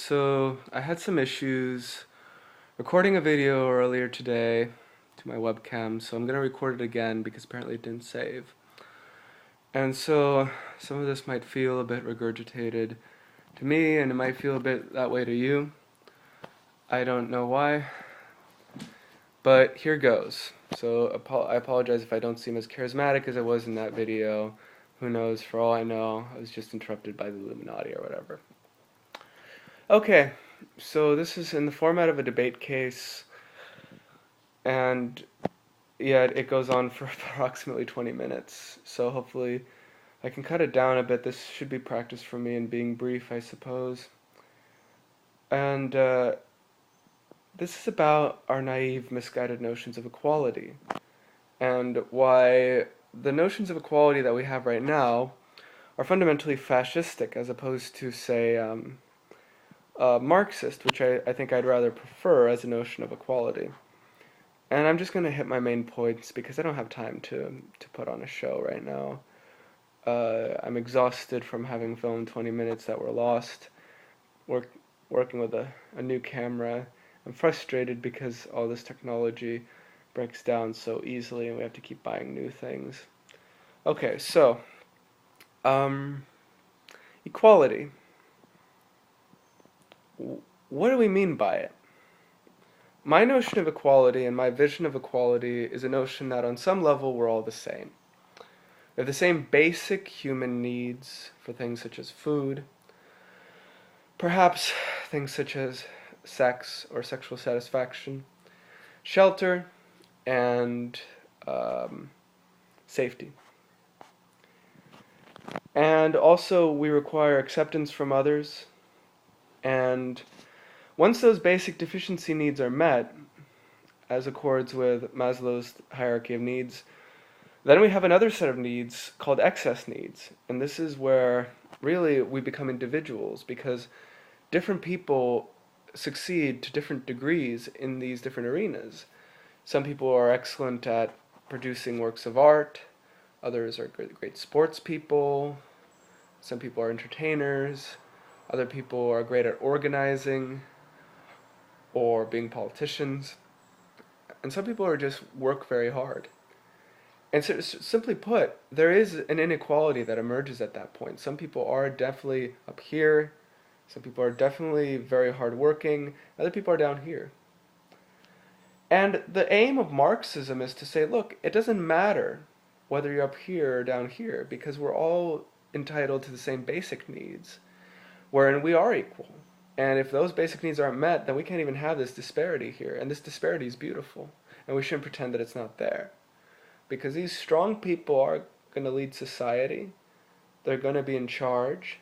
So I had some issues recording a video earlier today to my webcam, so I'm gonna record it again because apparently it didn't save. And so some of this might feel a bit regurgitated to me, and it might feel a bit that way to you. I don't know why, but here goes. So I apologize if I don't seem as charismatic as I was in that video. Who knows, for all I know, I was just interrupted by the Illuminati or whatever. Okay, so this is in the format of a debate case, and yeah, it goes on for approximately 20 minutes, so hopefully I can cut it down a bit. This should be practice for me in being brief, I suppose. And this is about our naive, misguided notions of equality, and why the notions of equality that we have right now are fundamentally fascistic as opposed to, say, Marxist, which I think I'd rather prefer as a notion of equality. And I'm just going to hit my main points because I don't have time to put on a show right now. I'm exhausted from having filmed 20 minutes that were lost, working with a new camera. I'm frustrated because all this technology breaks down so easily and we have to keep buying new things. Okay, so, equality. What do we mean by it? My notion of equality and my vision of equality is a notion that on some level we're all the same. We have the same basic human needs for things such as food, perhaps things such as sex or sexual satisfaction, shelter, and safety. And also we require acceptance from others, and once those basic deficiency needs are met, as accords with Maslow's hierarchy of needs, then we have another set of needs called excess needs, and this is where really we become individuals because different people succeed to different degrees in these different arenas. Some people are excellent at producing works of art, others are great sports people, some people are entertainers, other people are great at organizing or being politicians, and some people are just work very hard. And so, simply put, there is an inequality that emerges at that point. Some people are definitely up here, some people are definitely very hardworking, other people are down here. And the aim of Marxism is to say, look, it doesn't matter whether you're up here or down here, because we're all entitled to the same basic needs, wherein we are equal. And if those basic needs aren't met, then we can't even have this disparity here. And this disparity is beautiful, and we shouldn't pretend that it's not there. Because these strong people are going to lead society, they're going to be in charge,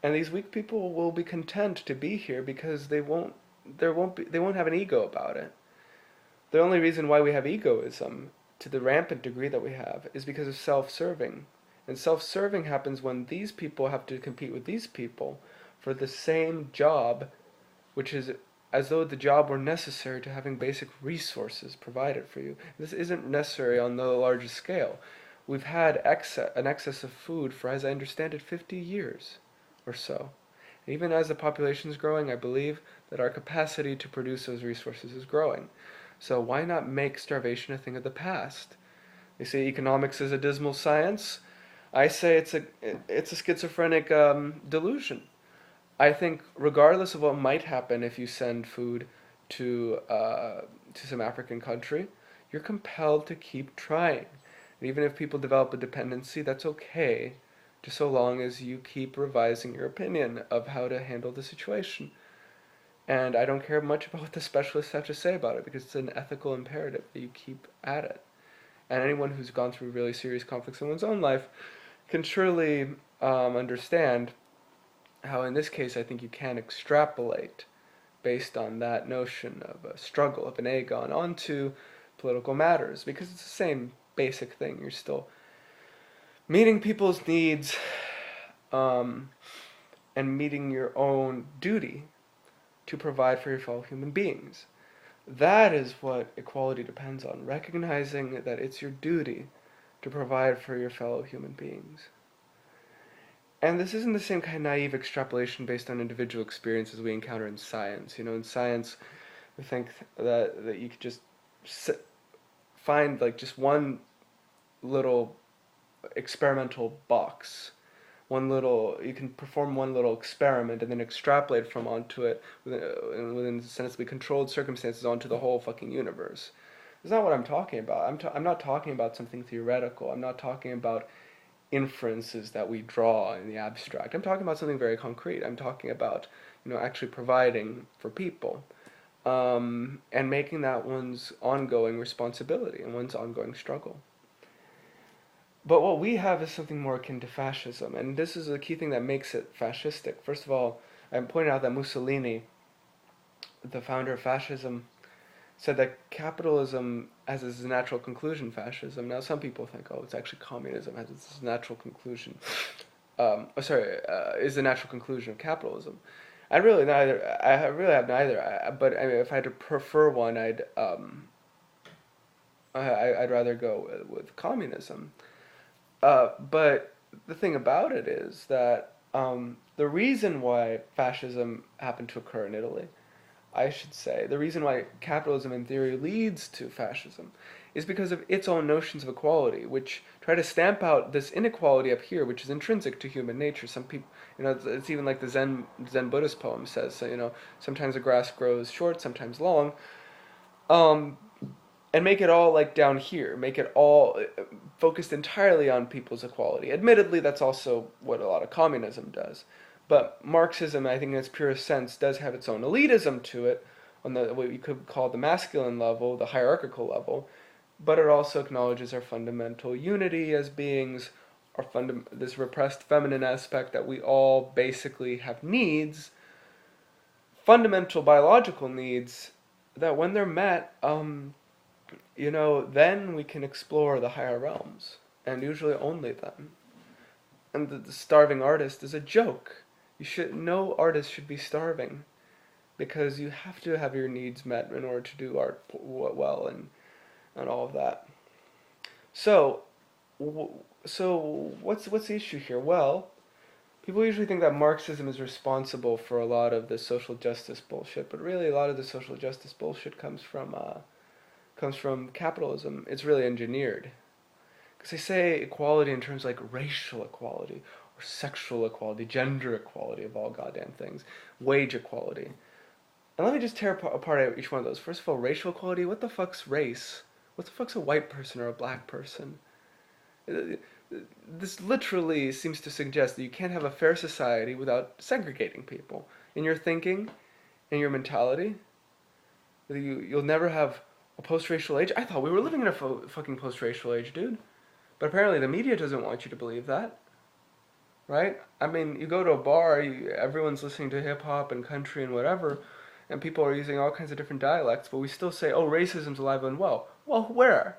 and these weak people will be content to be here because they won't have an ego about it. The only reason why we have egoism to the rampant degree that we have is because of self-serving. And self-serving happens when these people have to compete with these people for the same job, which is as though the job were necessary to having basic resources provided for you. This isn't necessary on the largest scale. We've had an excess of food for, as I understand it, 50 years or so. And even as the population is growing, I believe that our capacity to produce those resources is growing. So why not make starvation a thing of the past? They say economics is a dismal science. I say it's a schizophrenic delusion. I think regardless of what might happen if you send food to some African country, you're compelled to keep trying. And even if people develop a dependency, that's okay, just so long as you keep revising your opinion of how to handle the situation. And I don't care much about what the specialists have to say about it because it's an ethical imperative that you keep at it. And anyone who's gone through really serious conflicts in one's own life can surely understand how in this case I think you can extrapolate based on that notion of a struggle of an agon onto political matters, because it's the same basic thing. You're still meeting people's needs and meeting your own duty to provide for your fellow human beings. That is what equality depends on, recognizing that it's your duty to provide for your fellow human beings. And this isn't the same kind of naive extrapolation based on individual experiences we encounter in science. You know, in science, we think that you could just find like just one little experimental box, you can perform one little experiment and then extrapolate from onto it within sensibly controlled circumstances onto the whole fucking universe. That's not what I'm talking about. I'm not talking about something theoretical. I'm not talking about inferences that we draw in the abstract. I'm talking about something very concrete. I'm talking about, actually providing for people, and making that one's ongoing responsibility and one's ongoing struggle. But what we have is something more akin to fascism, and this is a key thing that makes it fascistic. First of all, I'm pointing out that Mussolini, the founder of fascism, said that capitalism has its natural conclusion fascism. Now, some people think, oh, it's actually communism has its natural conclusion. Is the natural conclusion of capitalism. I really have neither. But I mean, if I had to prefer one, I'd rather go with communism. But the thing about it is that the reason why fascism happened to occur in Italy, I should say, the reason why capitalism in theory leads to fascism is because of its own notions of equality, which try to stamp out this inequality up here, which is intrinsic to human nature. Some people, it's even like the Zen Buddhist poem says, so, sometimes the grass grows short, sometimes long. And make it all like down here, make it all focused entirely on people's equality. Admittedly, that's also what a lot of communism does. But Marxism, I think in its purest sense, does have its own elitism to it, on the what you could call the masculine level, the hierarchical level, but it also acknowledges our fundamental unity as beings, this repressed feminine aspect that we all basically have needs, fundamental biological needs, that when they're met, then we can explore the higher realms, and usually only then. And the starving artist is a joke. No artist should be starving, because you have to have your needs met in order to do art well, and all of that. So, what's the issue here? Well, people usually think that Marxism is responsible for a lot of the social justice bullshit, but really a lot of the social justice bullshit comes from capitalism. It's really engineered. Because they say equality in terms like racial equality, or sexual equality, gender equality of all goddamn things, wage equality. And let me just tear apart each one of those. First of all, racial equality, what the fuck's race? What the fuck's a white person or a black person? This literally seems to suggest that you can't have a fair society without segregating people. In your thinking, in your mentality, you'll never have a post-racial age? I thought we were living in a fucking post-racial age, dude. But apparently the media doesn't want you to believe that. Right? I mean, you go to a bar, everyone's listening to hip-hop and country and whatever, and people are using all kinds of different dialects, but we still say, oh, racism's alive and well. Well, where?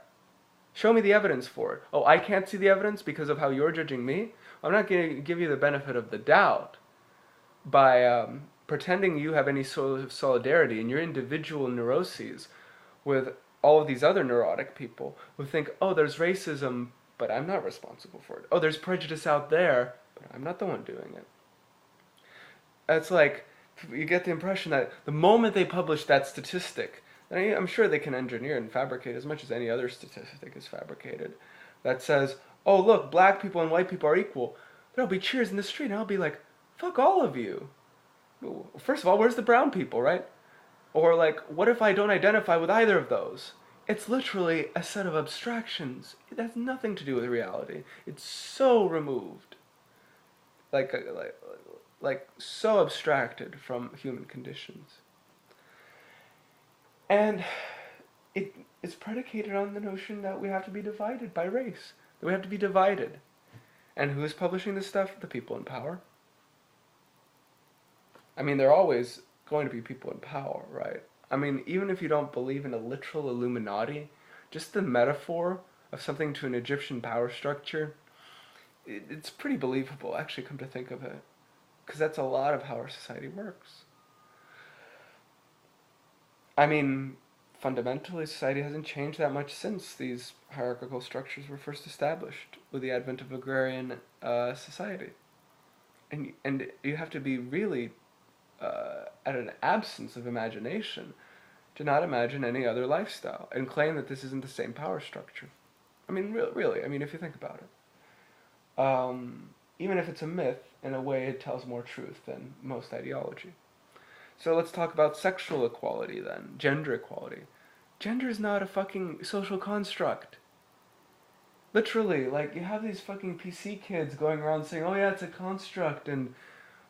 Show me the evidence for it. Oh, I can't see the evidence because of how you're judging me? I'm not going to give you the benefit of the doubt by pretending you have any sort of solidarity in your individual neuroses with all of these other neurotic people who think, oh, there's racism, but I'm not responsible for it. Oh, there's prejudice out there, but I'm not the one doing it. It's like, you get the impression that the moment they publish that statistic, and I'm sure they can engineer and fabricate as much as any other statistic is fabricated, that says, oh, look, black people and white people are equal, there'll be cheers in the street, and I'll be like, fuck all of you. First of all, where's the brown people, right? Or like, what if I don't identify with either of those? It's literally a set of abstractions. It has nothing to do with reality. It's so removed. Like so abstracted from human conditions. And it's predicated on the notion that we have to be divided by race. That we have to be divided. And who is publishing this stuff? The people in power. I mean, they're always going to be people in power, right? I mean, even if you don't believe in a literal Illuminati, just the metaphor of something to an Egyptian power structure, it's pretty believable, actually, come to think of it. Because that's a lot of how our society works. I mean, fundamentally, society hasn't changed that much since these hierarchical structures were first established with the advent of agrarian society. and you have to be really at an absence of imagination to not imagine any other lifestyle and claim that this isn't the same power structure. I mean, really. I mean, if you think about it, even if it's a myth, in a way, it tells more truth than most ideology. So let's talk about sexual equality then, gender equality. Gender is not a fucking social construct. Literally, like, you have these fucking PC kids going around saying, oh yeah, it's a construct, and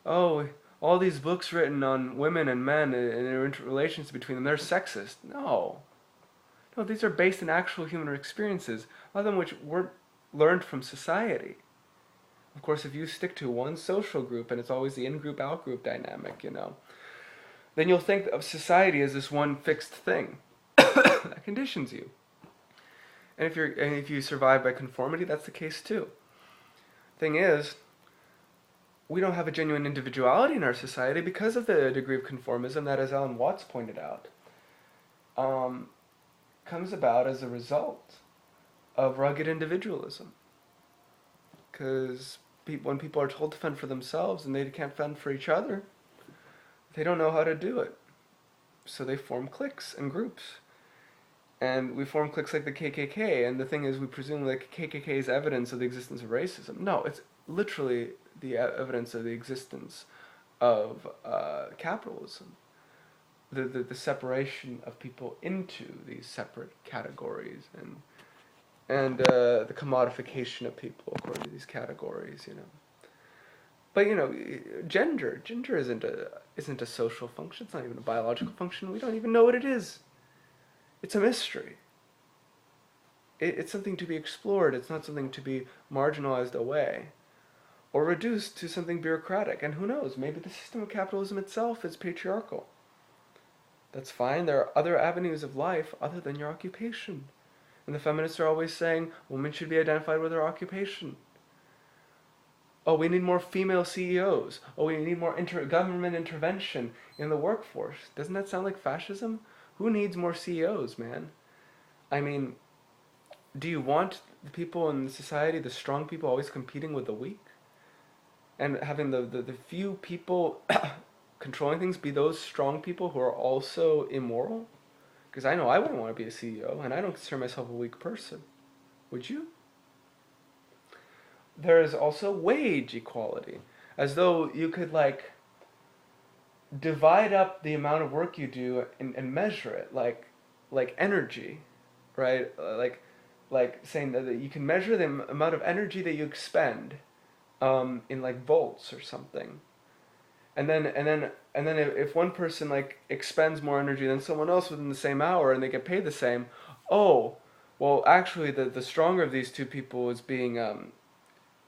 oh, all these books written on women and men and their interrelations between them, they're sexist. No. No, these are based in actual human experiences, a lot of them which weren't learned from society. Of course, if you stick to one social group, and it's always the in-group, out-group dynamic, then you'll think of society as this one fixed thing that conditions you. And if you survive by conformity, that's the case too. Thing is, we don't have a genuine individuality in our society because of the degree of conformism that, as Alan Watts pointed out, comes about as a result of rugged individualism. Because when people are told to fend for themselves and they can't fend for each other, they don't know how to do it. So they form cliques and groups. And we form cliques like the KKK, and the thing is, we presume that KKK is evidence of the existence of racism. No, it's literally the evidence of the existence of capitalism. The separation of people into these separate categories, and the commodification of people according to these categories, But gender isn't a social function. It's not even a biological function. We don't even know what it is. It's a mystery. It's something to be explored. It's not something to be marginalized away or reduced to something bureaucratic. And who knows, maybe the system of capitalism itself is patriarchal. That's fine. There are other avenues of life other than your occupation. And the feminists are always saying women should be identified with their occupation. Oh, we need more female CEOs. Oh, we need more government intervention in the workforce. Doesn't that sound like fascism? Who needs more CEOs, man? I mean, do you want the people in society, the strong people, always competing with the weak? And having the few people controlling things be those strong people who are also immoral? Because I know I wouldn't want to be a CEO, and I don't consider myself a weak person. Would you? There is also wage equality. As though you could, divide up the amount of work you do and measure it, like energy, right? Like saying that you can measure the amount of energy that you expend in volts or something. And then if one person expends more energy than someone else within the same hour and they get paid the same, oh, well actually the stronger of these two people is being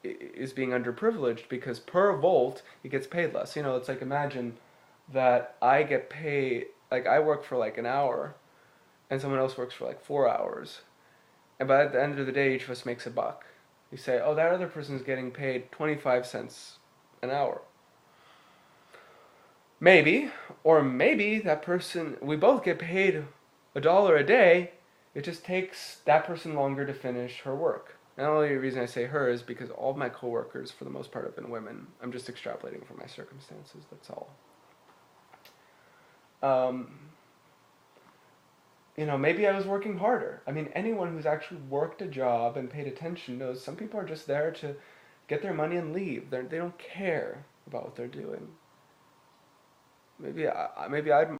underprivileged because per volt he gets paid less. It's like, imagine that I get paid, I work for an hour and someone else works for 4 hours. And by the end of the day, each of us makes $1. You say, oh, that other person is getting paid 25 cents an hour. Maybe, or maybe that person, we both get paid $1 a day, it just takes that person longer to finish her work. And the only reason I say her is because all of my coworkers, for the most part, have been women. I'm just extrapolating from my circumstances, that's all. Maybe I was working harder. I mean, anyone who's actually worked a job and paid attention knows some people are just there to get their money and leave. They don't care about what they're doing. Maybe I'd